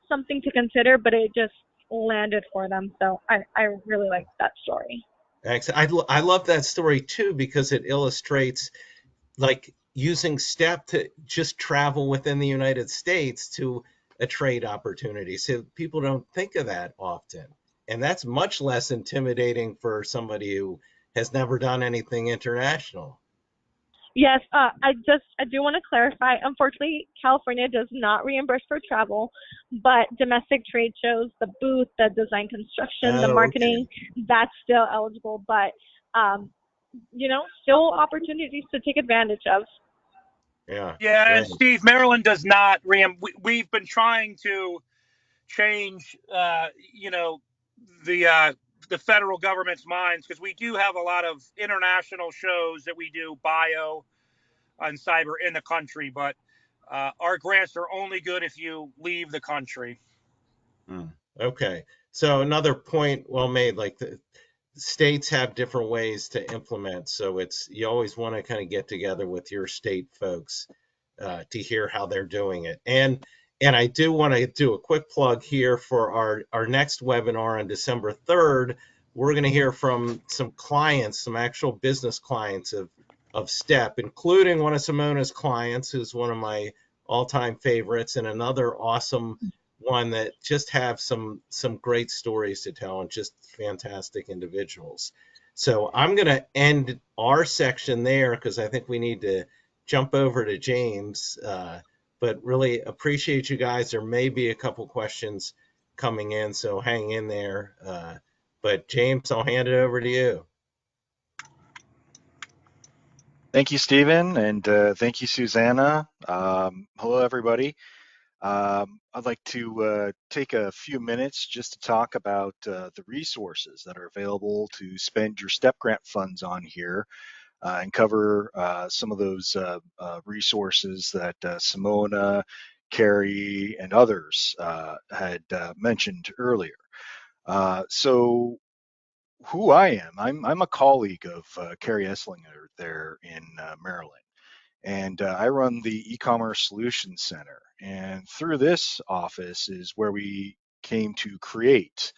something to consider, but it just landed for them. So I really liked that story.
I love that story too because it illustrates like using STEP to just travel within the United States to a trade opportunity. So people don't think of that often. And that's much less intimidating for somebody who has never done anything international.
Yes, I do want to clarify. Unfortunately, California does not reimburse for travel, but domestic trade shows, the booth, the design construction, the
Oh,
marketing,
okay.
that's still eligible. But still opportunities to take advantage of.
Yeah,
Yeah, and
great.
Steve, Maryland does not we've been trying to change, the federal government's minds because we do have a lot of international shows that we do bio and cyber in the country, but our grants are only good if you leave the country.
Okay. So another point well made, like the states have different ways to implement. So you always want to kind of get together with your state folks to hear how they're doing it. And I do want to do a quick plug here for our next webinar on December 3rd. We're going to hear from some clients, some actual business clients of STEP, including one of Simona's clients, who's one of my all-time favorites, and another awesome one that just have some great stories to tell and just fantastic individuals. So I'm going to end our section there because I think we need to jump over to James. But really appreciate you guys. There may be a couple questions coming in, so hang in there. But James, I'll hand it over to you.
Thank you, Stephen, and thank you, Susanna. Hello, everybody. I'd like to take a few minutes just to talk about the resources that are available to spend your STEP grant funds on here and cover some of those resources that Simona, Carrie, and others had mentioned earlier. So who I am, I'm a colleague of Carrie Esslinger there in Maryland. And I run the e-commerce solutions center. And through this office is where we came to create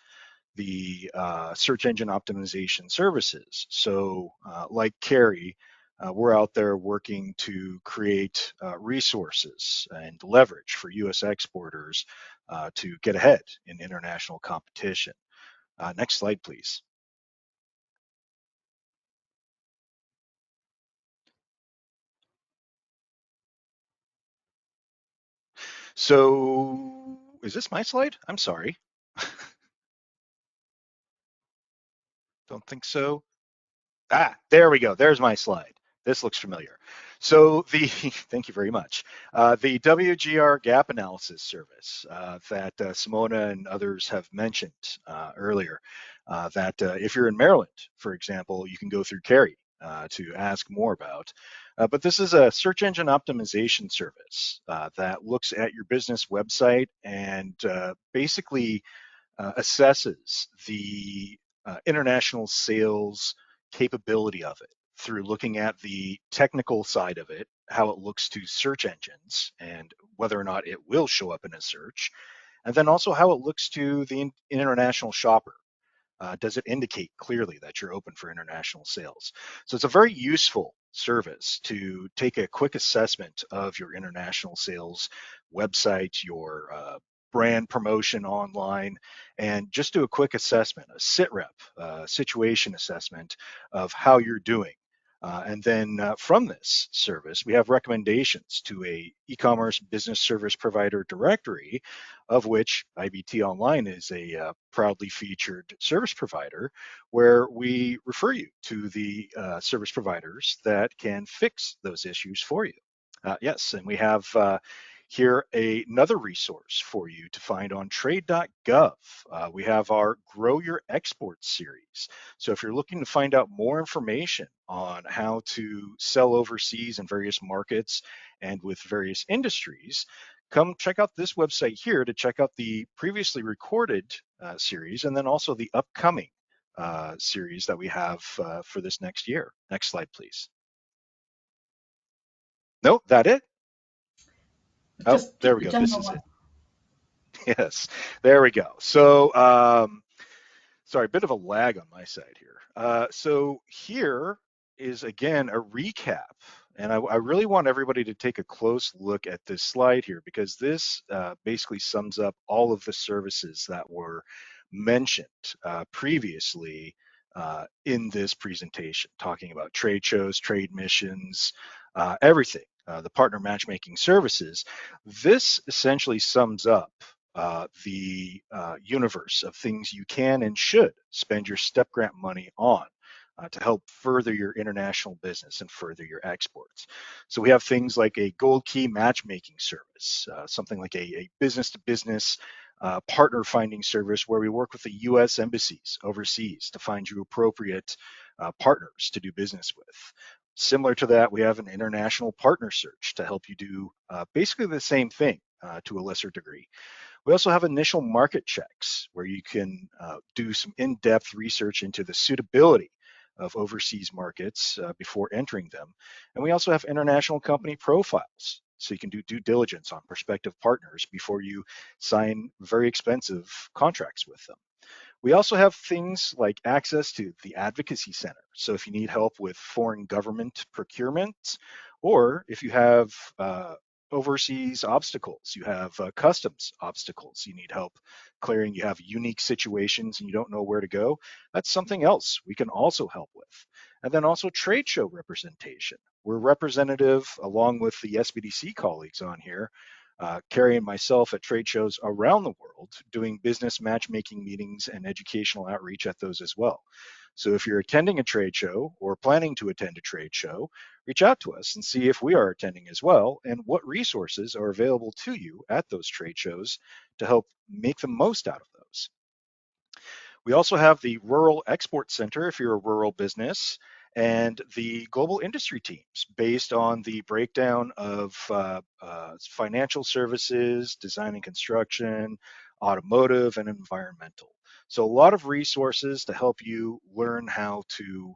the search engine optimization services. So like Carrie, we're out there working to create resources and leverage for US exporters to get ahead in international competition. Next slide, please. So is this my slide? I'm sorry. Don't think so. There we go. There's my slide. This looks familiar. So thank you very much. The WGR gap analysis service that Simona and others have mentioned earlier, that if you're in Maryland, for example, you can go through Carrie to ask more about. But this is a search engine optimization service that looks at your business website and basically assesses the international sales capability of it through looking at the technical side of it, how it looks to search engines and whether or not it will show up in a search, and then also how it looks to the international shopper. Does it indicate clearly that you're open for international sales? So it's a very useful service to take a quick assessment of your international sales website, your brand promotion online, and just do a quick assessment, a SITREP, situation assessment of how you're doing. And then from this service, we have recommendations to a e-commerce business service provider directory, of which IBT Online is a proudly featured service provider, where we refer you to the service providers that can fix those issues for you. Yes, and we have here another resource for you to find on trade.gov. We have our Grow Your Export series. So if you're looking to find out more information on how to sell overseas in various markets and with various industries, come check out this website here to check out the previously recorded series and then also the upcoming series that we have for this next year. Next slide, please. Nope, that it? Oh,
Just
there
pick
we
the
go. This
general
is
one.
it. Yes, there we go. So, sorry, a bit of a lag on my side here. So here is again a recap, and I really want everybody to take a close look at this slide here because this basically sums up all of the services that were mentioned previously in this presentation, talking about trade shows, trade missions, everything, the partner matchmaking services. This essentially sums up the universe of things you can and should spend your STEP grant money on to help further your international business and further your exports. So we have things like a gold key matchmaking service, something like a business to business partner finding service where we work with the US embassies overseas to find you appropriate partners to do business with. Similar to that, we have an international partner search to help you do basically the same thing to a lesser degree. We also have initial market checks where you can do some in-depth research into the suitability of overseas markets before entering them. And we also have international company profiles. So you can do due diligence on prospective partners before you sign very expensive contracts with them. We also have things like access to the Advocacy Center. So if you need help with foreign government procurement, or if you have overseas obstacles, you have customs obstacles you need help clearing, you have unique situations and you don't know where to go, that's something else we can also help with. And then also trade show representation. We're representative along with the SBDC colleagues on here, Carrie and myself at trade shows around the world, doing business matchmaking meetings and educational outreach at those as well. So if you're attending a trade show or planning to attend a trade show, reach out to us and see if we are attending as well and what resources are available to you at those trade shows to help make the most out of those. We also have the Rural Export Center if you're a rural business, and the global industry teams based on the breakdown of financial services, design and construction, automotive, and environmental. So a lot of resources to help you learn how to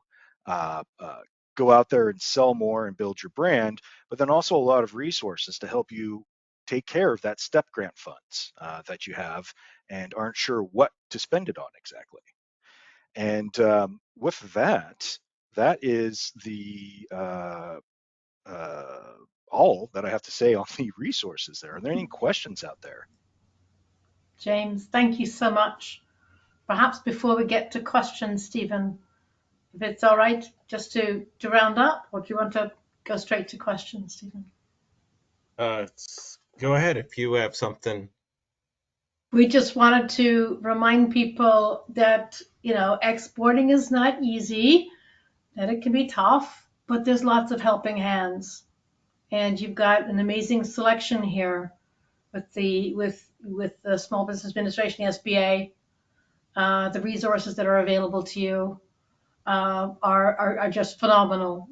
go out there and sell more and build your brand, but then also a lot of resources to help you take care of that STEP grant funds that you have and aren't sure what to spend it on exactly. And with that, that is the all that I have to say on the resources there. Are there any questions out there?
James, thank you so much. Perhaps before we get to questions, Stephen, if it's all right, just to round up, or do you want to go straight to questions, Stephen?
Go ahead if you have something.
We just wanted to remind people that, you know, exporting is not easy, that it can be tough, but there's lots of helping hands. And you've got an amazing selection here with the Small Business Administration, the SBA. The resources that are available to you are just phenomenal,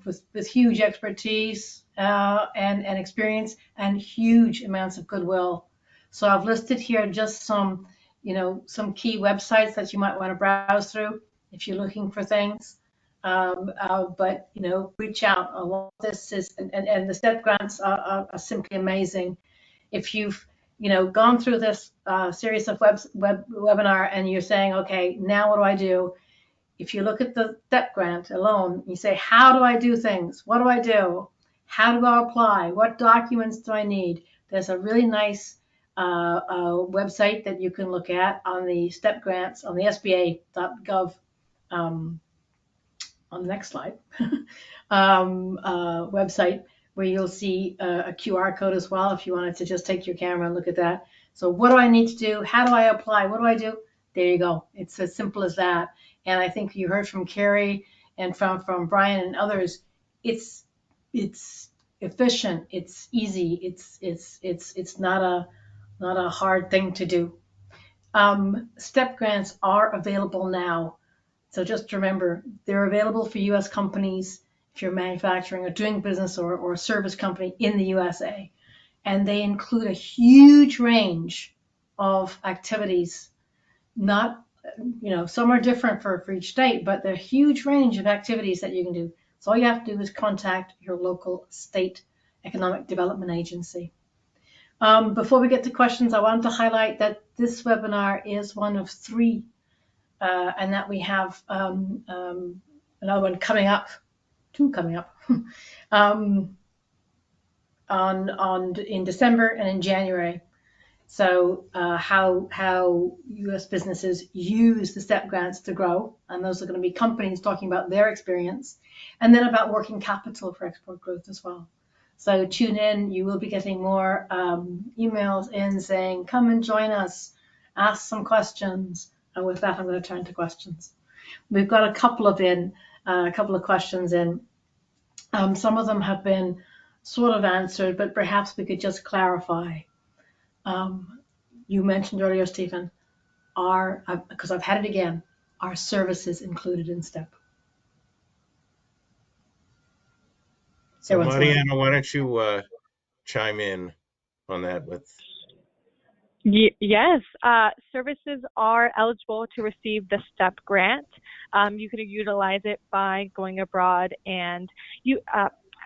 with huge expertise and experience and huge amounts of goodwill. So I've listed here just some, you know, some key websites that you might want to browse through if you're looking for things. But you know, reach out. A lot of this is, and the STEP grants are simply amazing. If you've, you know, gone through this series of webinar and you're saying, okay, now what do I do? If you look at the STEP grant alone, you say, how do I do things? What do I do? How do I apply? What documents do I need? There's a really nice website that you can look at on the STEP grants on the SBA.gov. On the next slide, website where you'll see a QR code as well if you wanted to just take your camera and look at that. So what do I need to do? How do I apply? What do I do? There you go. It's as simple as that. And I think you heard from Carrie and from Brian and others. It's efficient. It's easy. It's not a hard thing to do. STEP grants are available now. So just remember, they're available for U.S. companies if you're manufacturing or doing business or a service company in the USA. And they include a huge range of activities. Not, you know, some are different for each state, but they're a huge range of activities that you can do. So all you have to do is contact your local state economic development agency. Before we get to questions, I wanted to highlight that this webinar is one of 3, and that we have another one coming up, 2 coming up, in December and in January. So how U.S. businesses use the STEP grants to grow, and those are going to be companies talking about their experience, and then about working capital for export growth as well. So tune in. You will be getting more emails in saying, come and join us, ask some questions. And with that, I'm going to turn to questions. We've got a couple of questions in. Some of them have been sort of answered, but perhaps we could just clarify. You mentioned earlier, Stephen, because I've had it again, are services included in STEP?
So Mariana, why don't you chime in on that with?
Yes, services are eligible to receive the STEP grant. You can utilize it by going abroad, and you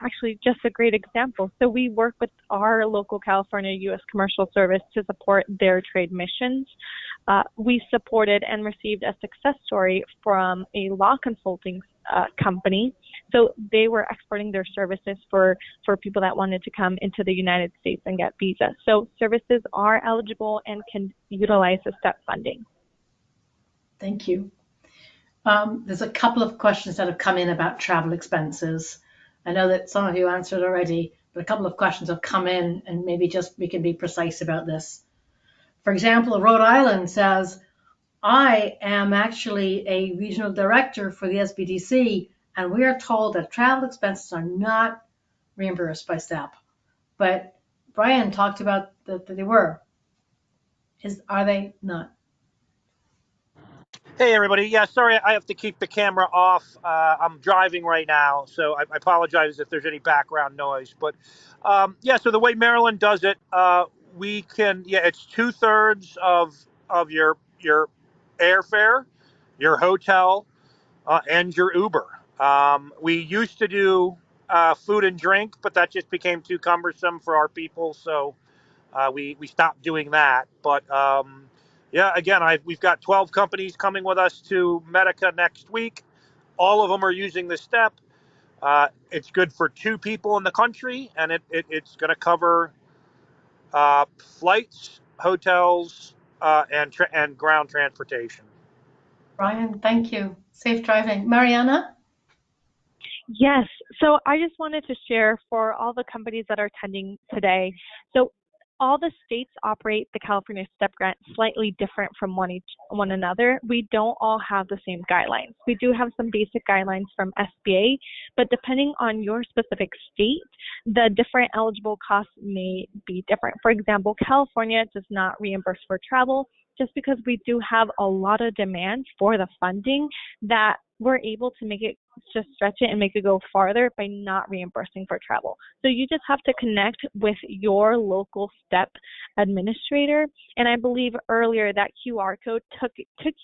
actually just a great example. So we work with our local California U.S. Commercial Service to support their trade missions. We supported and received a success story from a law consulting company. So they were exporting their services for people that wanted to come into the United States and get visas. So services are eligible and can utilize the STEP funding.
Thank you. There's a couple of questions that have come in about travel expenses. I know that some of you answered already, but a couple of questions have come in, and maybe just we can be precise about this. For example, Rhode Island says, I am actually a regional director for the SBDC, and we are told that travel expenses are not reimbursed by STEP. But Brian talked about that they were. Are they not?
Hey, everybody. Yeah, sorry, I have to keep the camera off. I'm driving right now, so I apologize if there's any background noise. But yeah, so the way Maryland does it, we can, it's 2/3 of your airfare, your hotel, and your Uber. We used to do food and drink, but that just became too cumbersome for our people, so we stopped doing that. But yeah, again, we've got 12 companies coming with us to Medica next week. All of them are using the STEP. It's good for 2 people in the country, and it's going to cover flights, hotels, and ground transportation.
Brian, thank you. Safe driving. Mariana?
Yes. So I just wanted to share for all the companies that are attending today. So all the states operate the California STEP grant slightly different from one another. We don't all have the same guidelines. We do have some basic guidelines from SBA, but depending on your specific state, the different eligible costs may be different. For example, California does not reimburse for travel just because we do have a lot of demand for the funding that we're able to make it just stretch it and make it go farther by not reimbursing for travel. So you just have to connect with your local STEP administrator. And I believe earlier that QR code took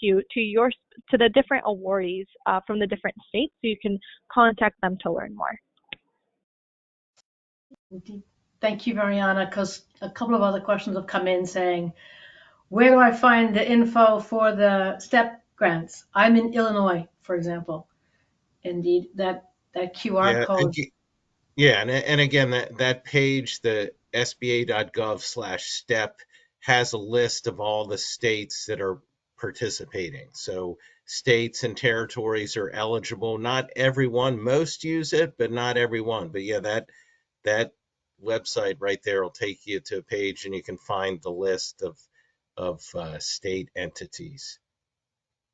you to the different awardees from the different states, so you can contact them to learn more.
Thank you, Mariana, because a couple of other questions have come in saying, where do I find the info for the STEP grants? I'm in Illinois, for example. Indeed, that QR code.
Yeah, and again, that page, the sba.gov/step, has a list of all the states that are participating. So states and territories are eligible. Not everyone, most use it, but not everyone. But yeah, that website right there will take you to a page, and you can find the list of state entities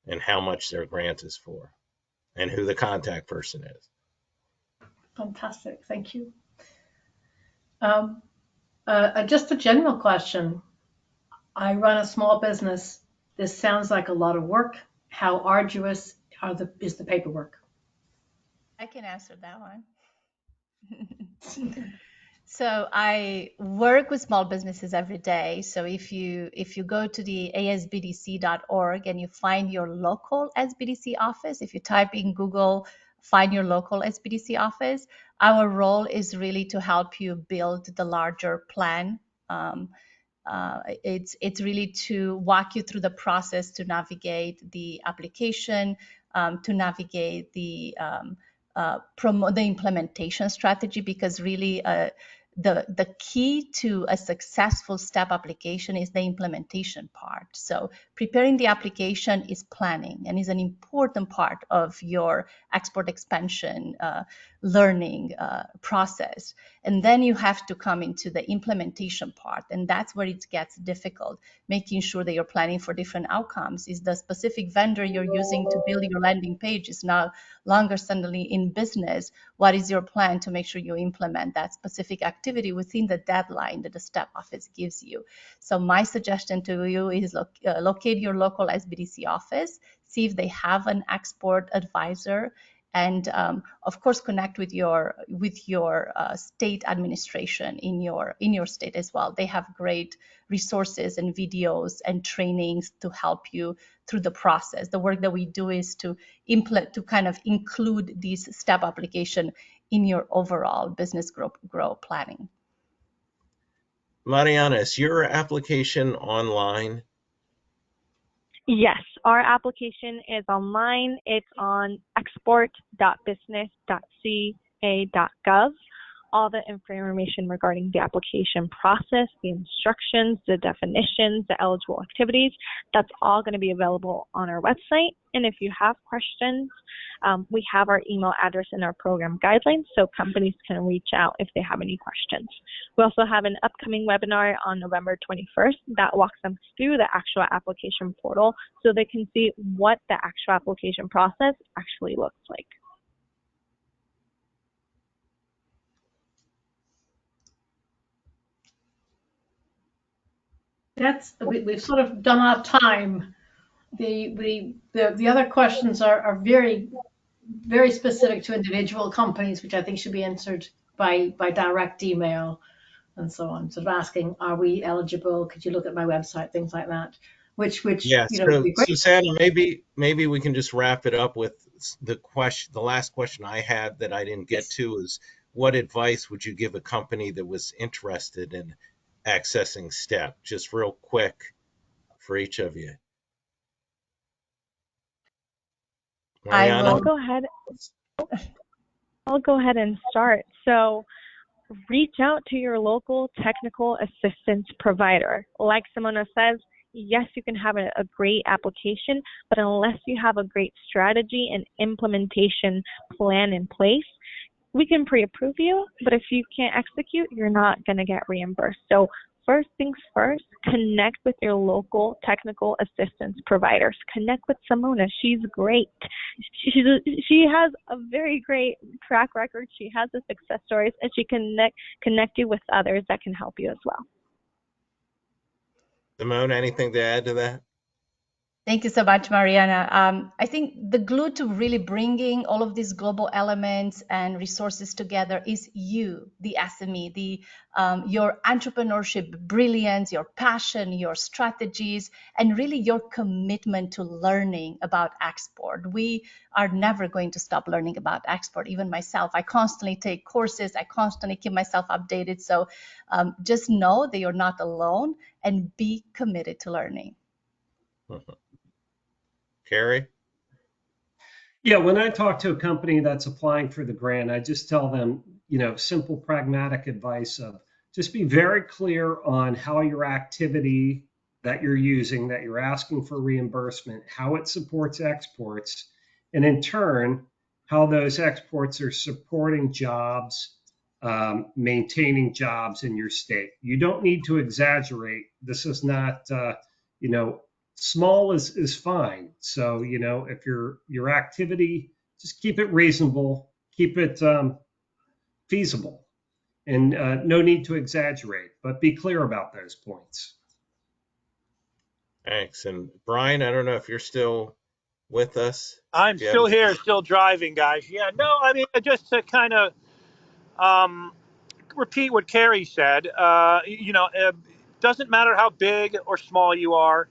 and how much their grant is for, and who the contact person is.
Fantastic, thank you. Just a general question. I run a small business. This sounds like a lot of work. How arduous is the paperwork?
I can answer that one. So I work with small businesses every day. So if you go to the asbdc.org and you find your local SBDC office, if you type in Google, find your local SBDC office, our role is really to help you build the larger plan It's really to walk you through the process to navigate the application, to navigate the promote the implementation strategy, because really the key to a successful STEP application is the implementation part. So preparing the application is planning and is an important part of your export expansion learning process. And then you have to come into the implementation part, and that's where it gets difficult, making sure that you're planning for different outcomes. Is the specific vendor you're using to build your landing page is no longer suddenly in business? What is your plan to make sure you implement that specific activity within the deadline that the STEP office gives you? So my suggestion to you is locate your local SBDC office, see if they have an export advisor, and of course connect with your state administration in your state as well. They have great resources and videos and trainings to help you through the process. The work that we do is to kind of include these STEP application in your overall business grow planning.
Mariana, is your application online?
Yes, our application is online. It's on export.business.ca.gov. All the information regarding the application process, the instructions, the definitions, the eligible activities, that's all going to be available on our website. And if you have questions, we have our email address in our program guidelines, so companies can reach out if they have any questions. We also have an upcoming webinar on November 21st that walks them through the actual application portal so they can see what the actual application process actually looks like.
We've sort of done our time. The other questions are very, very specific to individual companies, which I think should be answered by direct email and so on. Sort of asking, are we eligible? Could you look at my website? Things like that. Which
Yeah.
you know would
So
be great.
Susanna, maybe we can just wrap it up with the last question I had that I didn't get to is, what advice would you give a company that was interested in accessing STEP? Just real quick for each of you. Mariana?
I'll go ahead and start. So reach out to your local technical assistance provider. Like Simona says, yes, you can have a great application, but unless you have a great strategy and implementation plan in place, we can pre-approve you, but if you can't execute, you're not going to get reimbursed. So first things first, connect with your local technical assistance providers. Connect with Simona. She's great. She has a very great track record. She has the success stories, and she can connect you with others that can help you as well.
Simona, anything to add to that?
Thank you so much, Mariana. I think the glue to really bringing all of these global elements and resources together is you, the SME, your entrepreneurship brilliance, your passion, your strategies, and really your commitment to learning about export. We are never going to stop learning about export. Even myself, I constantly take courses. I constantly keep myself updated. So just know that you're not alone and be committed to learning.
Carrie?
Yeah, when I talk to a company that's applying for the grant, I just tell them, simple pragmatic advice of just be very clear on how your activity that you're using, that you're asking for reimbursement, how it supports exports, and in turn, how those exports are supporting jobs, maintaining jobs in your state. You don't need to exaggerate. This is not, small is fine. So, if your activity, just keep it reasonable, keep it feasible, and no need to exaggerate, but be clear about those points.
Thanks. And Brian, I don't know if you're still with us.
I'm still here, still driving, guys. Yeah, no, I mean, just to kind of repeat what Carrie said, doesn't matter how big or small you are.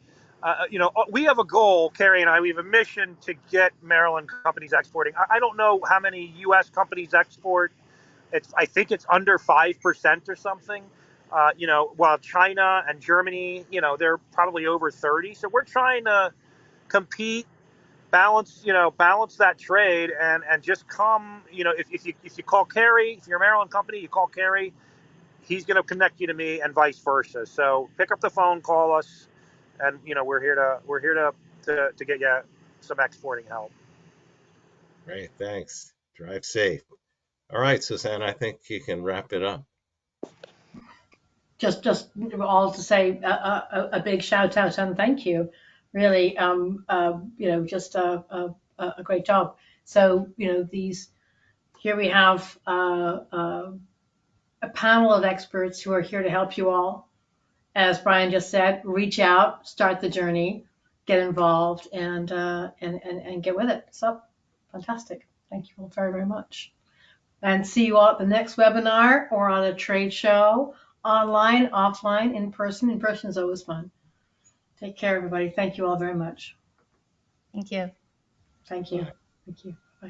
We have a goal, Carrie and I, we have a mission to get Maryland companies exporting. I don't know how many U.S. companies export. I think it's under 5% or something. While China and Germany, they're probably over 30. So we're trying to compete, balance that trade, and just come. If you call Kerry, if you're a Maryland company, you call Kerry, he's going to connect you to me, and vice versa. So pick up the phone, call us, and we're here to get you some exporting help.
Great, thanks. Drive safe. All right, Susanna, I think you can wrap it up.
Just all to say a big shout out and thank you. Really, just a great job. So, here we have a panel of experts who are here to help you all. As Brian just said, reach out, start the journey, get involved, and get with it. So, fantastic. Thank you all very, very much. And see you all at the next webinar or on a trade show, online, offline, in person. In person is always fun. Take care, everybody. Thank you all very much.
Thank you.
Thank you. Thank you.